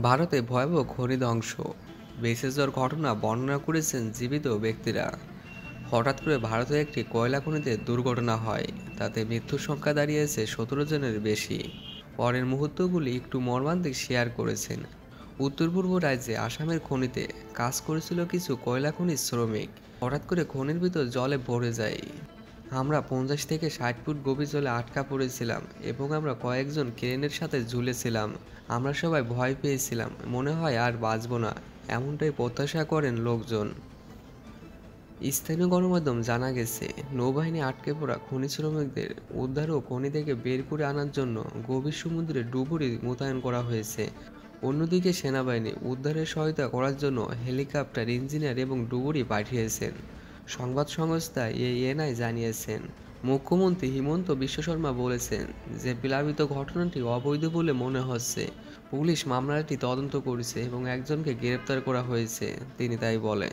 ভারতে ভয়াবহ খনি ধ্বংস, বেঁচে যাওয়ার ঘটনা বর্ণনা করেছেন জীবিত ব্যক্তিরা। হঠাৎ করে ভারতে একটি কয়লা খনিতে দুর্ঘটনা হয়, তাতে মৃত্যুর সংখ্যা দাঁড়িয়েছে 17 জনের বেশি। পরের মুহূর্তগুলি একটু মর্মান্তিক শেয়ার করেছেন। উত্তর পূর্ব রাজ্যে আসামের খনিতে কাজ করেছিল কিছু কয়লা খনির শ্রমিক। হঠাৎ করে খনির ভিতর জলে ভরে যায়। আমরা 50 থেকে 60 ফুট গভীর জলে আটকা পড়েছিলাম এবং আমরা কয়েকজন ক্রেনের সাথে ঝুলেছিলাম। আমরা সবাই ভয় পেয়েছিলাম, মনে হয় আর বাঁচবো না, এমনটাই প্রত্যাশা করেন লোকজন। স্থানীয় গণমাধ্যম জানা গেছে, নৌবাহিনী আটকে পড়া খনি শ্রমিকদের উদ্ধার ও খনি থেকে বের করে আনার জন্য গভীর সমুদ্রে ডুবুরি মোতায়েন করা হয়েছে। অন্যদিকে সেনাবাহিনী উদ্ধারের সহায়তা করার জন্য হেলিকপ্টার, ইঞ্জিনিয়ার এবং ডুবুরি পাঠিয়েছেন। সংবাদ সংস্থা এএনআই জানিয়েছেন, মুখ্যমন্ত্রী হিমন্ত বিশ্ব শর্মা বলেছেন যে প্লাবিত ঘটনাটি অবৈধ বলে মনে হচ্ছে। পুলিশ মামলাটি তদন্ত করছে এবং একজনকে গ্রেপ্তার করা হয়েছে, তিনি তাই বলে।